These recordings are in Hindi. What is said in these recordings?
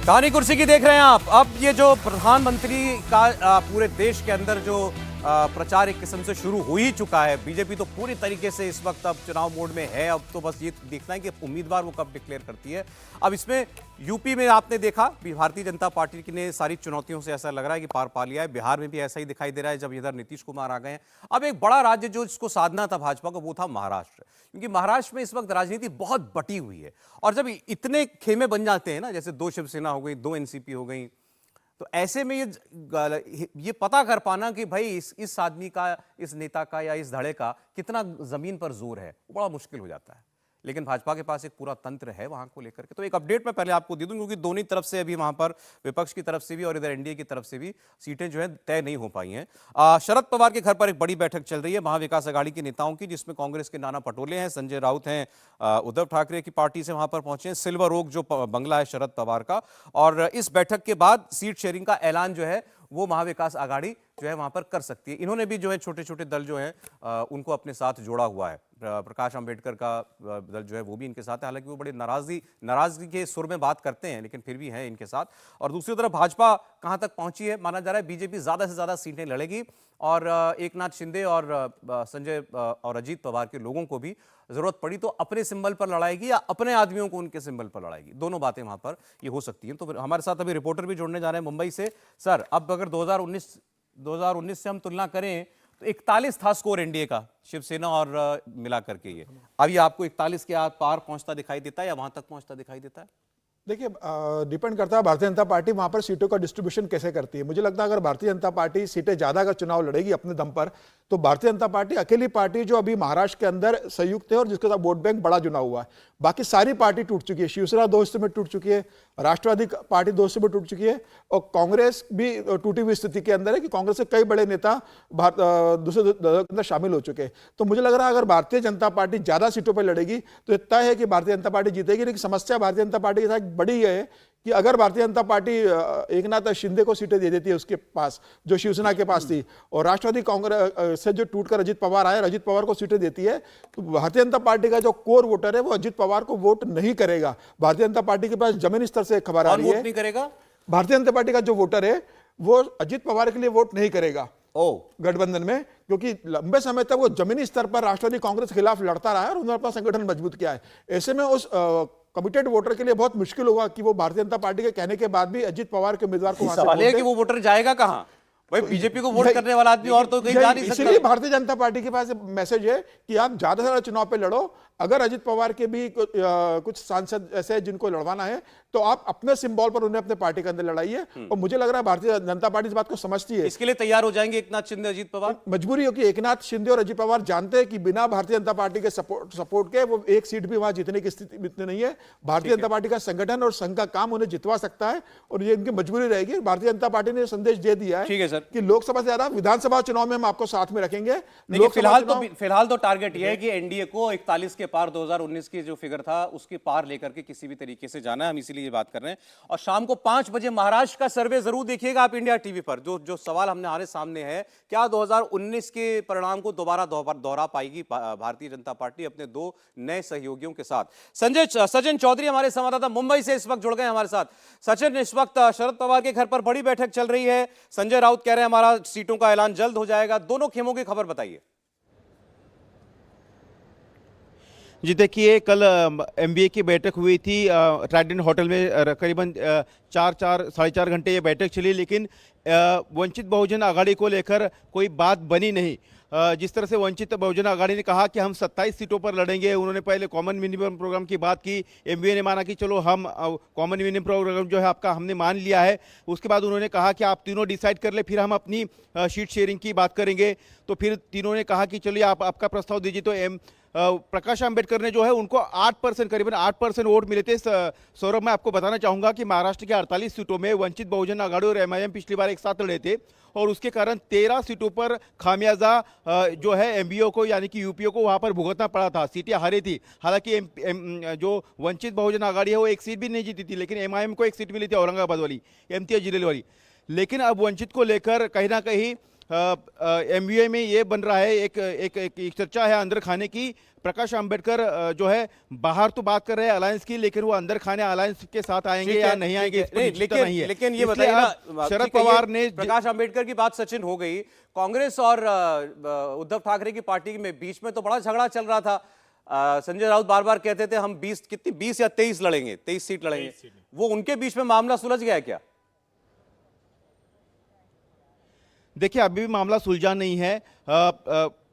कहानी कुर्सी की देख रहे हैं आप। अब ये जो प्रधानमंत्री का पूरे देश के अंदर जो प्रचार एक किस्म से शुरू हो ही चुका है। बीजेपी तो पूरी तरीके से इस वक्त अब चुनाव मोड में है। अब तो बस ये देखना है कि उम्मीदवार वो कब डिक्लेयर करती है। अब इसमें यूपी में आपने देखा भारतीय जनता पार्टी ने सारी चुनौतियों से ऐसा लग रहा है कि पार पा लिया है। बिहार में भी ऐसा ही दिखाई दे रहा है जब इधर नीतीश कुमार आ गए हैं। अब एक बड़ा राज्य जो इसको साधना था भाजपा को, वो था महाराष्ट्र, क्योंकि महाराष्ट्र में इस वक्त राजनीति बहुत बटी हुई है। और जब इतने खेमे बन जाते हैं ना, जैसे 2 शिवसेना हो गई, 2 एनसीपी हो गई, तो ऐसे में ये पता कर पाना कि भाई इस आदमी का, इस नेता का या इस धड़े का कितना जमीन पर जोर है, वो बड़ा मुश्किल हो जाता है। लेकिन भाजपा के पास एक पूरा तंत्र है वहां को लेकर के। तो एक अपडेट मैं पहले आपको दे दूं, क्योंकि दोनों तरफ से अभी वहां पर विपक्ष की तरफ से भी और इधर एनडीए की तरफ से भी सीटें जो है तय नहीं हो पाई हैं। शरद पवार के घर पर एक बड़ी बैठक चल रही है महाविकास अघाड़ी के नेताओं की, जिसमें कांग्रेस के नाना पटोले हैं, संजय राउत हैं, उद्धव ठाकरे की पार्टी से वहां पर पहुंचे हैं, सिल्वर ओक जो बंगला है शरद पवार का। और इस बैठक के बाद सीट शेयरिंग का ऐलान जो है वो महाविकास अघाड़ी जो है वहां पर कर सकती है। इन्होंने भी जो है छोटे छोटे दल जो हैं उनको अपने साथ जोड़ा हुआ है। प्रकाश अंबेडकर का दल जो है वो भी इनके साथ है। हालांकि वो बड़े नाराजगी के सुर में बात करते हैं, लेकिन फिर भी है इनके साथ। और दूसरी तरफ भाजपा कहां तक पहुंची है, माना जा रहा है बीजेपी ज्यादा से ज्यादा सीटें लड़ेगी और एकनाथ शिंदे और संजय और अजीत पवार के लोगों को भी जरूरत पड़ी तो अपने सिंबल पर लड़ाएगी या अपने आदमियों को उनके सिंबल पर लड़ाएगी। दोनों बातें वहां पर ये हो सकती हैं। तो हमारे साथ अभी रिपोर्टर भी जुड़ने जा रहे हैं मुंबई से। सर, अब अगर 2019 से हम तुलना करें तो 41 था स्कोर एनडीए का, शिवसेना और मिला करके ये अभी आपको 41 के आर पार पहुंचता दिखाई देता है या वहां तक पहुंचता दिखाई देता है? देखिए, डिपेंड करता है भारतीय जनता पार्टी वहां पर सीटों का डिस्ट्रीब्यूशन कैसे करती है। मुझे लगता है अगर भारतीय जनता पार्टी सीटें ज्यादा का चुनाव लड़ेगी अपने दम पर, तो भारतीय जनता पार्टी अकेली पार्टी जो अभी महाराष्ट्र के अंदर संयुक्त है और जिसके साथ वोट बैंक बड़ा जुड़ा हुआ है। बाकी सारी पार्टी टूट चुकी है। शिवसेना 2 हिस्सों में टूट चुकी है, राष्ट्रवादी पार्टी 2 हिस्सों में टूट चुकी है और कांग्रेस भी टूटी हुई स्थिति के अंदर है कि कांग्रेस के कई बड़े नेता दूसरे दलों के अंदर शामिल हो चुके हैं। तो मुझे लग रहा है अगर भारतीय जनता पार्टी ज्यादा सीटों पर लड़ेगी तो तय है कि भारतीय जनता पार्टी जीतेगी। लेकिन समस्या भारतीय जनता पार्टी के साथ बड़ी है कि अगर भारतीय जनता पार्टी एकनाथ शिंदे को सीटें दे देती है उसके पास जो शिवसेना के पास थी, और राष्ट्रवादी कांग्रेस से जो टूटकर अजित पवार आए, अजित पवार को सीटें देती है, तो भारतीय जनता पार्टी का जो कोर वोटर है वो अजित पवार को वोट नहीं करेगा। भारतीय जनता पार्टी के पास जमीनी स्तर से खबर आ रही है नहीं करेगा। भारतीय जनता पार्टी का जो वोटर है वो अजित पवार के लिए वोट नहीं करेगा गठबंधन में, क्योंकि लंबे समय तक वो जमीनी स्तर पर राष्ट्रवादी कांग्रेस के खिलाफ लड़ता रहा है और उन्होंने अपना संगठन मजबूत किया है। ऐसे में उस कमिटेड वोटर के लिए बहुत मुश्किल होगा कि वो भारतीय जनता पार्टी के कहने के बाद भी अजित पवार के उम्मीदवार को सवाल है कि वो वोटर जाएगा कहां? भाई बीजेपी को वोट करने वाला आदमी और तो कहीं जा नहीं सकता। इसलिए भारतीय जनता पार्टी के पास मैसेज है कि आप ज्यादा से ज्यादा चुनाव पे लड़ो। अगर अजित पवार के भी कुछ सांसद ऐसे हैं जिनको लड़वाना है तो आप अपने सिंबल पर उन्हें अपने पार्टी के अंदर लड़ाइए। और मुझे लग रहा है भारतीय जनता पार्टी इस बात को समझती है। इसके लिए तैयार हो जाएंगे एकनाथ शिंदे, अजित पवार? मजबूरी हो कि एकनाथ शिंदे और अजित पवार जानते हैं कि बिना भारतीय जनता पार्टी के सपोर्ट के वो एक सीट भी वहां जीतने की स्थिति में नहीं है। भारतीय जनता पार्टी का संगठन और संघ का काम उन्हें जितवा सकता है और ये इनकी मजबूरी रहेगी। भारतीय जनता पार्टी ने संदेश दे दिया है कि लोकसभा से ज्यादा विधानसभा चुनाव में हम आपको साथ में रखेंगे। फिलहाल तो टारगेट यह है कि एनडीए को 41 के पार 2019 की जो फिगर था उसके पार लेकर के किसी भी तरीके से जाना है। हम इसीलिए ये बात कर रहे हैं। और शाम को 5 बजे महाराष्ट्र का सर्वे जरूर देखिएगा आप इंडिया टीवी पर। जो सवाल हमारे सामने है, क्या 2019 के परिणाम को दोबारा दोहरा पाएगी भारतीय जनता पार्टी अपने 2 नए सहयोगियों के साथ? सचिन चौधरी हमारे संवाददाता मुंबई से इस वक्त जुड़ गए हमारे साथ। सचिन, इस वक्त शरद पवार के घर पर बड़ी बैठक चल रही है। संजय राउत कह रहे हैं हमारा सीटों का ऐलान जल्द हो जाएगा। दोनों खेमों की खबर बताइए। जी देखिए, कल एमबीए की बैठक हुई थी ट्राइडेंट होटल में। करीबन 4-4.5 घंटे ये बैठक चली, लेकिन वंचित बहुजन आघाड़ी को लेकर कोई बात बनी नहीं। जिस तरह से वंचित बहुजन आघाड़ी ने कहा कि हम 27 सीटों पर लड़ेंगे, उन्होंने पहले कॉमन मिनिमम प्रोग्राम की बात की। एमबीए ने माना कि चलो हम कॉमन मिनिमम प्रोग्राम जो है आपका हमने मान लिया है। उसके बाद उन्होंने कहा कि आप तीनों डिसाइड कर ले, फिर हम अपनी सीट शेयरिंग की बात करेंगे। तो फिर तीनों ने कहा कि चलिए आप आपका प्रस्ताव दीजिए। तो प्रकाश अंबेडकर ने जो है उनको 8%, करीबन 8% वोट मिले थे। सौरभ, मैं आपको बताना चाहूंगा कि महाराष्ट्र के 48 सीटों में वंचित बहुजन आघाड़ी और एमआईएम पिछली बार एक साथ लड़े थे और उसके कारण 13 सीटों पर खामियाजा जो है एमबीओ को यानी कि यूपीओ को वहां पर भुगतना पड़ा था। सीटें हारी थी। हालांकि जो वंचित बहुजन आघाड़ी है वो एक सीट भी नहीं जीती थी, लेकिन एमआईएम को एक सीट मिली थी औरंगाबाद वाली, इम्तियाज जलील वाली। लेकिन अब वंचित को लेकर कहीं ना कहीं एमवीए में ये बन रहा है, एक चर्चा है अंदर खाने की। प्रकाश आंबेडकर जो है बाहर तो बात कर रहे हैं अलायंस की, लेकिन वो अंदर खाने अलायंस के साथ आएंगे या नहीं आएंगे इस पर निश्चितता नहीं है। लेकिन ये इसलिए बताइए अब ना, शरद ठीक है, पवार ये ने प्रकाश आंबेडकर की बात सचिन हो गई, कांग्रेस और उद्धव ठाकरे की पार्टी में बीच में तो बड़ा झगड़ा चल रहा था। संजय राउत बार बार कहते थे हम 20 या 23 लड़ेंगे, 23 सीट लड़ेंगे। वो उनके बीच में मामला सुलझ गया क्या? देखिए अभी भी मामला सुलझा नहीं है।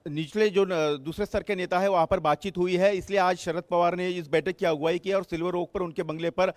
निचले जो दूसरे स्तर के नेता है वहां पर बातचीत हुई है, इसलिए आज शरद पवार ने इस बैठक की अगुवाई की और सिल्वर ओक पर उनके बंगले पर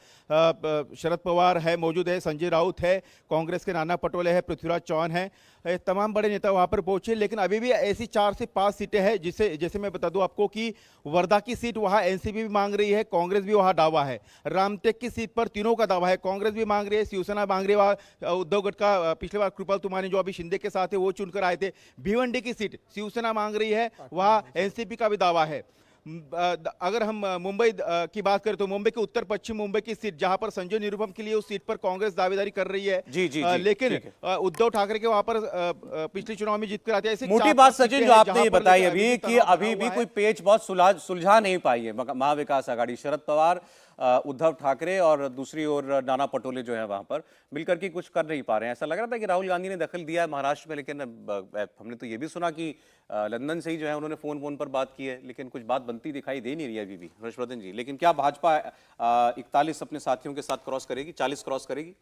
शरद पवार है मौजूद है, संजय राउत है, कांग्रेस के नाना पटोले है, पृथ्वीराज चौहान है, तमाम बड़े नेता वहां पर पहुंचे। लेकिन अभी भी ऐसी 4 से 5 सीटें हैं जैसे मैं बता दूं आपको कि वर्धा की सीट वहां एनसीपी भी मांग रही है, कांग्रेस भी वहां दावा है। रामटेक की सीट पर तीनों का दावा है, कांग्रेस भी मांग रही है, शिवसेना मांग रही है। उद्धव गट का पिछले बार कृपाल तुमाने जो अभी शिंदे के साथ है वो चुनकर आए थे। भिवंडी की सीट शिवसेना मांग रही है, वहां एनसीपी का भी दावा है। अगर हम मुंबई की बात करें तो मुंबई के उत्तर पश्चिम मुंबई की सीट जहां पर संजय निरुपम के लिए उस सीट पर कांग्रेस दावेदारी कर रही है। जी, लेकिन उद्धव ठाकरे के वहां पर पिछले चुनाव में जीत कर आते हैं। ऐसे मोटी बात सचिन जो आपने ये बताई अभी कि अभी भी कोई पेच बहुत सुलझा नहीं पाई है महाविकास आघाड़ी। शरद पवार, उद्धव ठाकरे और दूसरी ओर नाना पटोले जो है वहां पर मिलकर के कुछ कर नहीं पा रहे हैं। ऐसा लग रहा था कि राहुल गांधी ने दखल दिया है महाराष्ट्र में, लेकिन हमने तो ये भी सुना कि लंदन से ही जो है उन्होंने फोन पर बात की है, लेकिन कुछ बात बनती दिखाई दे नहीं रही है अभी भी। हर्षवर्धन जी, लेकिन क्या भाजपा 41 अपने साथियों के साथ क्रॉस करेगी, 40 क्रॉस करेगी?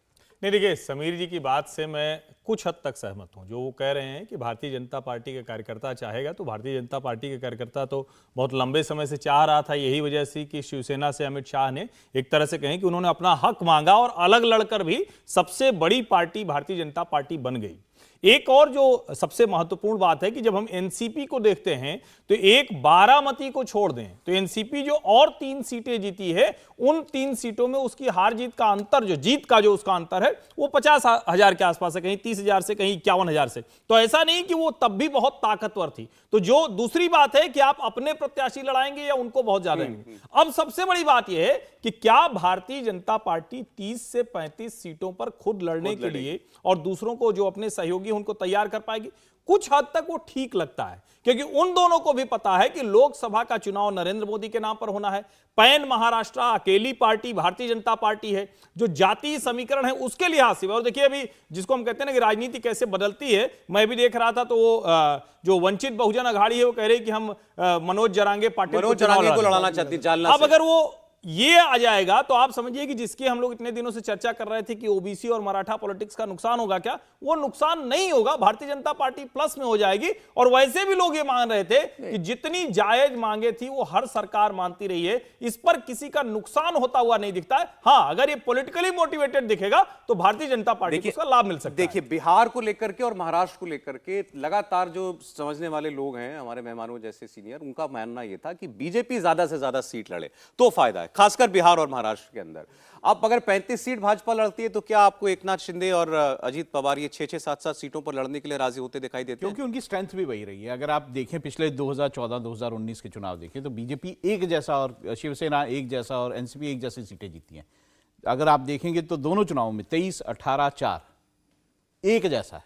नहीं, देखिए समीर जी की बात से मैं कुछ हद तक सहमत हूं। जो वो कह रहे हैं कि भारतीय जनता पार्टी का कार्यकर्ता चाहेगा, तो भारतीय जनता पार्टी के कार्यकर्ता तो बहुत लंबे समय से चाह रहा था। यही वजह से कि शिवसेना से अमित शाह ने एक तरह से कहें कि उन्होंने अपना हक मांगा और अलग लड़कर भी सबसे बड़ी पार्टी भारतीय जनता पार्टी बन गई। एक और जो सबसे महत्वपूर्ण बात है कि जब हम एनसीपी को देखते हैं तो एक बारामती को छोड़ दें तो एनसीपी जो और 3 सीटें जीती है, उन 3 सीटों में उसकी हार जीत का अंतर, जो जीत का जो उसका अंतर है वो 50,000 के आसपास है, कहीं 30,000 से कहीं 51,000 से। तो ऐसा नहीं कि वो तब भी बहुत ताकतवर थी। तो जो दूसरी बात है कि आप अपने प्रत्याशी लड़ाएंगे या उनको बहुत ज्यादा लड़ाएंगे। अब सबसे बड़ी बात यह है कि क्या भारतीय जनता पार्टी 30 से 35 सीटों पर खुद लड़ने के लिए और दूसरों को जो अपने सहयोगी उनको तैयार कर पाएगी? कुछ हद तक वो ठीक लगता है, क्योंकि उन दोनों को भी पता है कि लोकसभा का चुनाव नरेंद्र मोदी के नाम पर होना है। पैन महाराष्ट्र अकेली पार्टी भारतीय जनता पार्टी है। जो जातीय समीकरण है उसके लिहाज से, और देखिए अभी जिसको हम कहते हैं ना कि राजनीति कैसे बदलती है, मैं भी देख रहा था तो वो जो वंचित बहुजन अघाड़ी है वो कह रही कि हम मनोज जरांगे पाटिल को लड़ाना चाहती जालना अब अगर वो ये आ जाएगा तो आप समझिए कि जिसकी हम लोग इतने दिनों से चर्चा कर रहे थे कि ओबीसी और मराठा पॉलिटिक्स का नुकसान होगा, क्या वो नुकसान नहीं होगा। भारतीय जनता पार्टी प्लस में हो जाएगी। और वैसे भी लोग ये मान रहे थे कि जितनी जायज मांगे थी वो हर सरकार मानती रही है, इस पर किसी का नुकसान होता हुआ नहीं दिखता है। हाँ, अगर ये पॉलिटिकली मोटिवेटेड दिखेगा तो भारतीय जनता पार्टी को उसका लाभ मिल सकता है। देखिए, बिहार को लेकर के और महाराष्ट्र को लेकर के लगातार जो समझने वाले लोग हैं, हमारे मेहमानों जैसे सीनियर, उनका मानना यह था कि बीजेपी ज्यादा से ज्यादा सीट लड़े तो फायदा है, खासकर बिहार और महाराष्ट्र के अंदर। अब अगर 35 सीट भाजपा लड़ती है तो क्या आपको एकनाथ शिंदे और अजीत पवार ये 6-6, 7-7 सीटों पर लड़ने के लिए राजी होते दिखाई देते हैं? क्योंकि उनकी स्ट्रेंथ भी वही रही है। अगर आप देखें पिछले 2014-2019 के चुनाव देखें तो बीजेपी एक जैसा और शिवसेना एक जैसा और एनसीपी एक जैसी सीटें जीती हैं। अगर आप देखेंगे तो दोनों चुनावों में 23, 18, 4 एक जैसा है।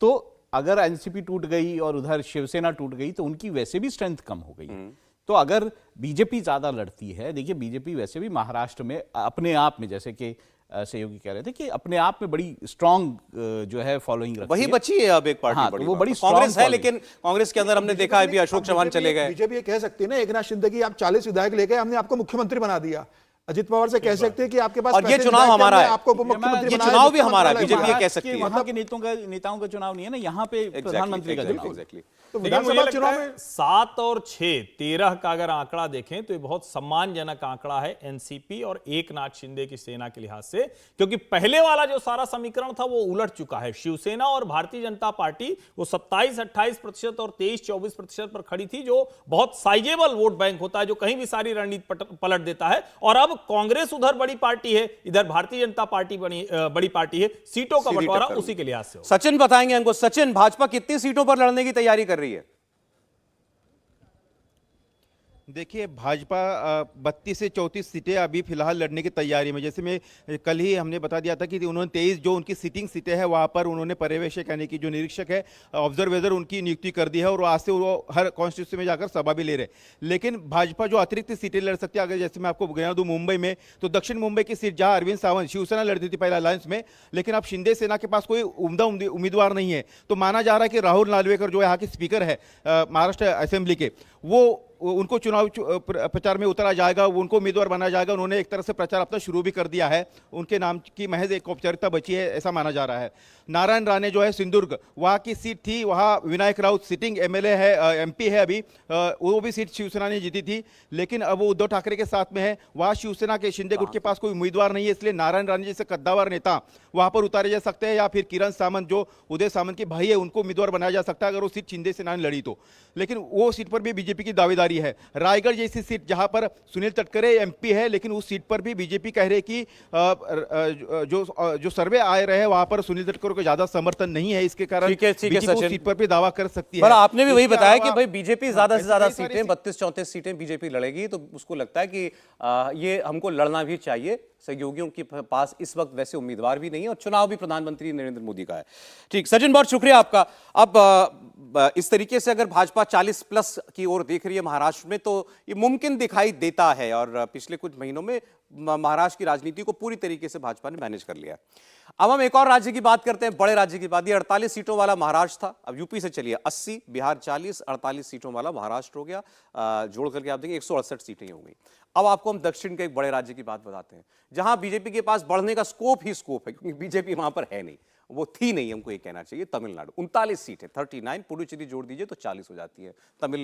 तो अगर एनसीपी टूट गई और उधर शिवसेना टूट गई तो उनकी वैसे भी स्ट्रेंथ कम हो गई। तो अगर बीजेपी ज्यादा लड़ती है, देखिए बीजेपी वैसे भी महाराष्ट्र में अपने आप में, जैसे कि सहयोगी कह रहे थे कि अपने आप में बड़ी स्ट्रांग जो है फॉलोइंग रखती वही है। बची है अब एक पार्टी। हाँ, बड़ी तो वो बड़ी कांग्रेस है, strong लेकिन कांग्रेस के अंदर हमने देखा है भी अशोक चौहान चले गए। बीजेपी ये कह सकती है ना, एकनाथ शिंदे की आप 40 विधायक लेके हमने आपको मुख्यमंत्री बना दिया। अजित पवार से कह सकते हैं कि आपके पास और ये चुनाव हमारा है, आपको मुख्यमंत्री ये चुनाव भी हमारा है, बीजेपी कह सकती है। वहां के नेताओं का चुनाव नहीं है ना, यहाँ पे प्रधानमंत्री का चुनाव है। तो देखिए, मुझे विधानसभा लगता चुनाव है में 7 और 6, 13 का अगर आंकड़ा देखें तो ये बहुत सम्मानजनक आंकड़ा है एनसीपी और एकनाथ शिंदे की सेना के लिहाज से, क्योंकि पहले वाला जो सारा समीकरण था वो उलट चुका है। शिवसेना और भारतीय जनता पार्टी वो 27-28% और 23-24% पर खड़ी थी, जो बहुत साइजेबल वोट बैंक होता है, जो कहीं भी सारी रणनीति पलट देता है। और अब कांग्रेस उधर बड़ी पार्टी है, इधर भारतीय जनता पार्टी बड़ी पार्टी है, सीटों का बंटवारा उसी के लिहाज से। सचिन बताएंगे हमको। सचिन, भाजपा कितनी सीटों पर लड़ने की तैयारी कर रही है? देखिए भाजपा 32 से 34 सीटें अभी फिलहाल लड़ने की तैयारी में। जैसे मैं कल ही हमने बता दिया था कि उन्होंने 23 जो उनकी सिटिंग सीटें हैं वहाँ पर उन्होंने पर्यवेक्षक यानी कि जो निरीक्षक है ऑब्जर्वेटर उनकी नियुक्ति कर दी है और आज से वो हर कॉन्स्टिट्यूंसी में जाकर सभा भी ले रहे। लेकिन भाजपा जो अतिरिक्त सीटें लड़ सकती है, अगर जैसे मैं आपको बता दूं मुंबई में, तो दक्षिण मुंबई की सीट जहाँ अरविंद सावंत शिवसेना लड़ती थी पहले अलायंस में, लेकिन अब शिंदे सेना के पास कोई उम्दा उम्मीदवार नहीं है, तो माना जा रहा है कि राहुल नार्वेकर जो यहाँ के स्पीकर है महाराष्ट्र असेंबली के, वो उनको चुनाव प्रचार में उतरा जाएगा, वो उनको उम्मीदवार बनाया जाएगा। उन्होंने एक तरह से प्रचार अपना शुरू भी कर दिया है, उनके नाम की महज एक औपचारिकता बची है ऐसा माना जा रहा है। नारायण राणे जो है सिंधुदुर्ग, वहाँ की सीट थी, वहाँ विनायक राउत सिटिंग एमएलए है, एमपी है अभी, वो भी सीट शिवसेना ने जीती थी, लेकिन अब वो उद्धव ठाकरे के साथ में है। वहाँ शिवसेना के शिंदे गुट के पास कोई उम्मीदवार नहीं है, इसलिए नारायण राणे जैसे कद्दावर नेता वहाँ पर उतारे जा सकते हैं, या फिर किरण सामंत जो उदय सामंत के भाई है उनको उम्मीदवार बनाया जा सकता है अगर वो सीट शिंदे सेना ने लड़ी तो। लेकिन वो सीट पर भी बीजेपी की दावेदारी है। रायगढ़ जैसी सीट जहां पर सुनील तटकरे एमपी है, लेकिन उस सीट पर भी बीजेपी कह रही कि जो सर्वे आए रहे हैं वहां पर सुनील तटकरे को ज्यादा समर्थन नहीं है, इसके कारण ठीक है बीजेपी उस सीट पर भी दावा कर सकती है। पर आपने भी वही इसके बताया कि अलावा- भाई बीजेपी ज्यादा से ज्यादा कई सारी सीटें 32-34 सीटें बीजेपी लड़ेगी, तो उसको लगता है कि ये हमको लड़ना भी चाहिए। सहयोगियों के पास इस वक्त वैसे उम्मीदवार भी नहीं है और चुनाव भी प्रधानमंत्री नरेंद्र मोदी का है। ठीक, सचिन बहुत शुक्रिया आपका। अब इस तरीके से अगर भाजपा 40+ की ओर देख रही है महाराष्ट्र में, तो ये मुमकिन दिखाई देता है, और पिछले कुछ महीनों में महाराष्ट्र की राजनीति को पूरी तरीके से भाजपा ने मैनेज कर लिया। अब हम एक और राज्य की बात करते हैं, बड़े राज्य की बात। ये 48 सीटों वाला महाराष्ट्र था, अब यूपी से चलिए 80, बिहार 40, 48 सीटों वाला महाराष्ट्र हो गया। जोड़ करके आप देखेंगे 168 सीटें हो गई। अब आपको हम दक्षिण के एक बड़े राज्य की बात बताते हैं, जहां बीजेपी के पास बढ़ने का स्कोप ही स्कोप है, क्योंकि बीजेपी वहां पर है नहीं, वो थी नहीं, हमको ये कहना चाहिए। तमिलनाडु 39 सीटें, 39, पुडुचेरी जोड़ दीजिए तो 40 हो जाती है, तमिल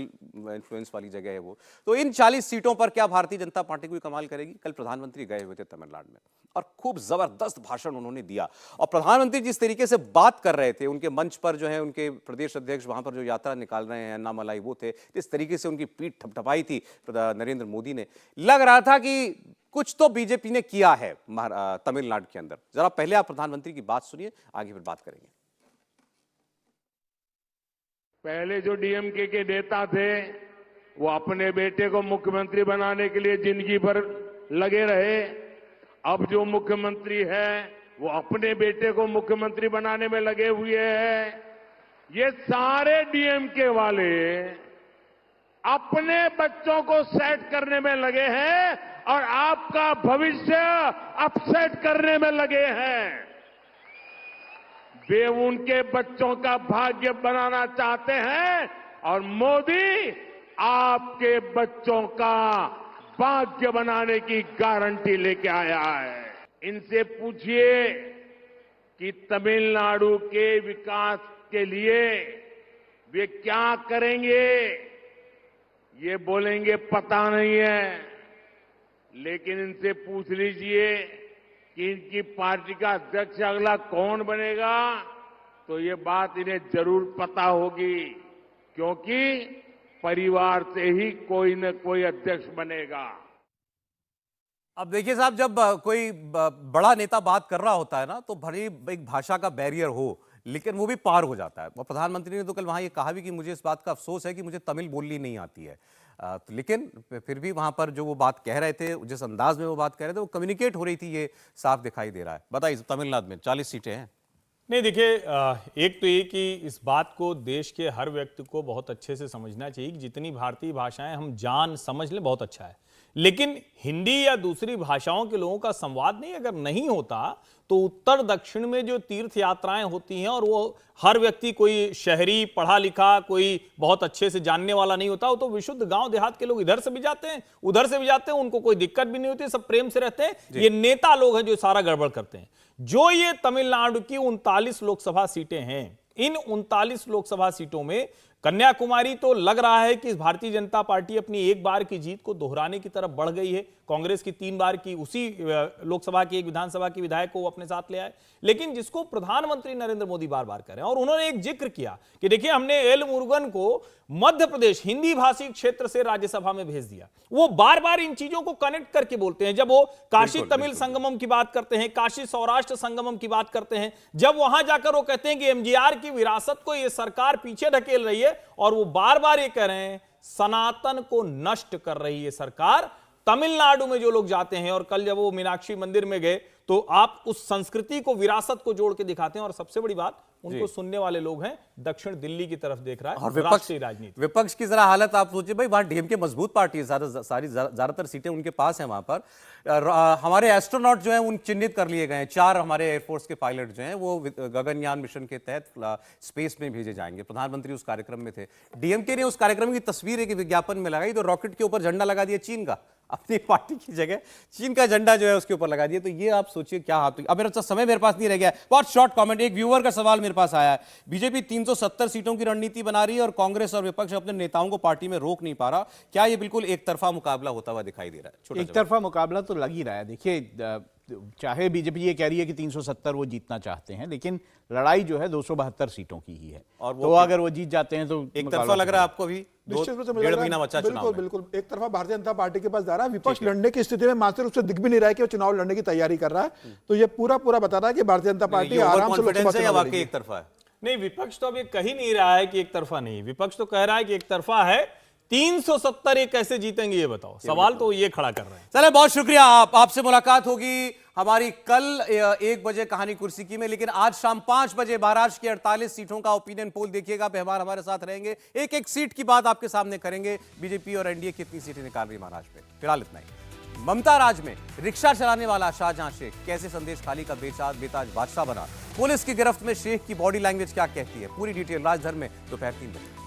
इन्फ्लुएंस वाली जगह है वो। तो इन 40 सीटों पर क्या भारतीय जनता पार्टी कोई कमाल करेगी? कल प्रधानमंत्री गए हुए थे तमिलनाडु में और खूब जबरदस्त भाषण उन्होंने दिया, और प्रधानमंत्री जिस तरीके से बात कर रहे थे, उनके मंच पर जो है उनके प्रदेश अध्यक्ष वहां पर जो यात्रा निकाल रहे हैं अन्नामलाई वो थे, जिस तरीके से उनकी पीठ थपथपाई थी नरेंद्र मोदी ने, लग रहा था कि कुछ तो बीजेपी ने किया है तमिलनाडु के अंदर। जरा पहले आप प्रधानमंत्री की बात सुनिए, आगे फिर बात करेंगे। पहले जो डीएमके के नेता थे वो अपने बेटे को मुख्यमंत्री बनाने के लिए जिंदगी भर लगे रहे। अब जो मुख्यमंत्री है वो अपने बेटे को मुख्यमंत्री बनाने में लगे हुए हैं। ये सारे डीएमके वाले अपने बच्चों को सेट करने में लगे हैं और आपका भविष्य अपसेट करने में लगे हैं। वे उनके बच्चों का भाग्य बनाना चाहते हैं और मोदी आपके बच्चों का भाग्य बनाने की गारंटी लेके आया है। इनसे पूछिए कि तमिलनाडु के विकास के लिए वे क्या करेंगे। ये बोलेंगे पता नहीं है, लेकिन इनसे पूछ लीजिए कि इनकी पार्टी का अध्यक्ष अगला कौन बनेगा, तो ये बात इन्हें जरूर पता होगी, क्योंकि परिवार से ही कोई न कोई अध्यक्ष बनेगा। अब देखिए साहब, जब कोई बड़ा नेता बात कर रहा होता है ना, तो भले एक भाषा का बैरियर हो, लेकिन वो भी पार हो जाता है। और प्रधानमंत्री ने तो कल वहां ये कहा भी कि मुझे इस बात का अफसोस है कि मुझे तमिल बोलनी नहीं आती है, लेकिन फिर भी वहां पर जो वो बात कह रहे थे, जिस अंदाज में वो बात कह रहे थे, वो कम्युनिकेट हो रही थी, ये साफ दिखाई दे रहा है। बताइए, तमिलनाडु में 40 सीटें हैं। नहीं, देखिए, एक तो ये कि इस बात को देश के हर व्यक्ति को बहुत अच्छे से समझना चाहिए कि जितनी भारतीय भाषाएं हम जान समझ लें बहुत अच्छा है, लेकिन हिंदी या दूसरी भाषाओं के लोगों का संवाद नहीं अगर नहीं होता, तो उत्तर दक्षिण में जो तीर्थ यात्राएं होती हैं, और वो हर व्यक्ति कोई शहरी पढ़ा लिखा कोई बहुत अच्छे से जानने वाला नहीं होता, तो विशुद्ध गांव देहात के लोग इधर से भी जाते हैं उधर से भी जाते हैं, उनको कोई दिक्कत भी नहीं होती, सब प्रेम से रहते हैं। ये नेता लोग हैं जो सारा गड़बड़ करते हैं। जो ये तमिलनाडु की 39 लोकसभा सीटें हैं, इन 39 लोकसभा सीटों में कन्याकुमारी तो लग रहा है कि भारतीय जनता पार्टी अपनी एक बार की जीत को दोहराने की तरफ बढ़ गई है। कांग्रेस की 3 बार की, उसी लोकसभा की एक विधानसभा की विधायक को वो अपने साथ ले आए, लेकिन जिसको प्रधानमंत्री नरेंद्र मोदी बार बार करें। और उन्होंने एक जिक्र किया कि देखिए, हमने एल मुरुगन को मध्य प्रदेश हिंदी भाषी क्षेत्र से राज्यसभा में भेज दिया। वो बार बार इन चीजों को कनेक्ट करके बोलते हैं। जब वो काशी तमिल संगमम की बात करते हैं, काशी सौराष्ट्र संगमम की बात करते हैं, जब वहां जाकर वो कहते हैं कि एमजीआर की विरासत को ये सरकार पीछे ढकेल रही है, और वो बार बार ये कह रहे हैं सनातन को नष्ट कर रही है सरकार। तमिलनाडु में जो लोग जाते हैं, और कल जब वो मीनाक्षी मंदिर में गए तो आप उस संस्कृति को, विरासत को जोड़ के दिखाते हैं। और सबसे बड़ी बात, उनको सुनने वाले लोग हैं दक्षिण दिल्ली की तरफ देख रहा है और राष्ट्रीय राजनीति। विपक्ष की जरा हालत आप सोचिए भाई, वहां डीएमके मजबूत पार्टी है, ज्यादातर सीटें उनके पास हैं वहां पर। हमारे एस्ट्रोनॉट जो हैं उन चिन्हित कर लिए गए हैं, 4 हमारे एयरफोर्स के पायलट जो हैं वो गगनयान मिशन के तहत स्पेस में भेजे जाएंगे। प्रधानमंत्री उस कार्यक्रम में थे। डीएमके ने उस कार्यक्रम की तस्वीर एक विज्ञापन में लगाई तो रॉकेट के ऊपर झंडा लगा दिया चीन का, अपनी पार्टी की जगह चीन का झंडा जो है उसके ऊपर लगा दिया। तो ये आप सोचिए क्या हाथ। अब मेरा समय मेरे पास नहीं रह गया, बहुत शॉर्ट कमेंट। एक व्यूअर का सवाल मेरे पास आया है, बीजेपी 370 सीटों की रणनीति बना रही है और कांग्रेस और विपक्ष अपने नेताओं को पार्टी में रोक नहीं पा रहा, क्या ये बिल्कुल एक तरफा मुकाबला होता हुआ दिखाई दे रहा है? छोटा एक तरफा मुकाबला तो लग ही रहा है। देखिए, चाहे बीजेपी ये कह रही है कि 370 वो जीतना चाहते हैं, लेकिन लड़ाई जो है 272 सीटों की ही है। और तो अगर वो जीत जाते हैं तो एक तरफा लग रहा है आपको? भी निश्चित रूप से मुझे लग 1.5 रहा है, महीना बचा चुनाव में। बिल्कुल एक तरफा भारतीय जनता पार्टी के पास जा रहा है। विपक्ष लड़ने की स्थिति में मानसिक रूप से दिख भी नहीं रहा है कि वो चुनाव लड़ने की तैयारी कर रहा है। तो ये पूरा बता रहा है कि भारतीय जनता पार्टी आराम से लोकसभा चुनाव वाकई लड़ेगी। एक तरफा है? नहीं, विपक्ष तो अब ये कह ही नहीं रहा है कि एक तरफा नहीं, विपक्ष तो कह रहा है कि एक तरफा है। 370 ये कैसे जीतेंगे ये बताओ, सवाल तो ये खड़ा कर रहे हैं। चले, बहुत शुक्रिया। आपसे मुलाकात होगी हमारी कल 1 बजे कहानी कुर्सी की में, लेकिन आज शाम 5 बजे महाराष्ट्र की 48 सीटों का ओपिनियन पोल देखिएगा। मेहमान हमारे साथ रहेंगे, एक एक सीट की बात आपके सामने करेंगे। बीजेपी और एनडीए कितनी सीटें निकाल रही है महाराष्ट्र में। फिलहाल इतना ही। ममता राज में रिक्शा चलाने वाला शाहजहां शेख कैसे संदेश खाली का बेताज बादशाह बना, पुलिस की गिरफ्त में शेख की बॉडी लैंग्वेज क्या कहती है, पूरी डिटेल राजधर में दोपहर 3 बजे।